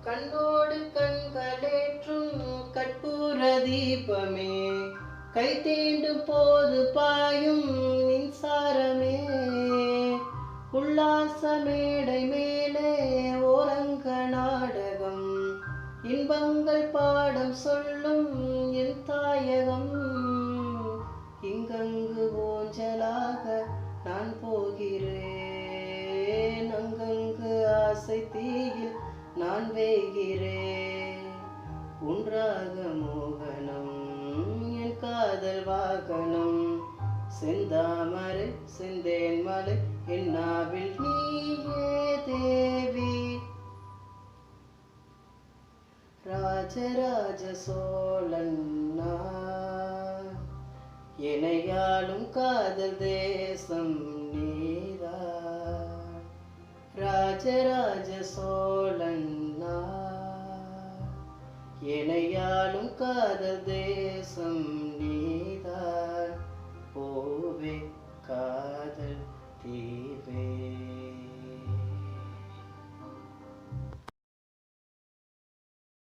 கண்ணோடு கண்களேற்றும் கற்பூர தீபமே, கை தீண்டும் போது பாயும் மின்சாரமே, உல்லாச மேடை மேலே ஓரங்க நாடகம், இன்பங்கள் பாடம் சொல்லும் என் தாயகம். இங்கங்கு ஊஞ்சலாக நான் போகிறேன், அங்கங்கு ஆசை தீயில் நான் வேகிறேன். ஒன்றாக மோகனம் என் காதல் வாகனம், செந்தாமரை செந்தேன் மலை என்னாவில் நீயே தேவி. ராஜராஜ சோழன் நான், எனையாளும் காதல் தேசம் நீதான். ராஜராஜ சோழன் நான், எனையாளும் காதல் தேசம் நீதான். பூவே காதல் தீவே.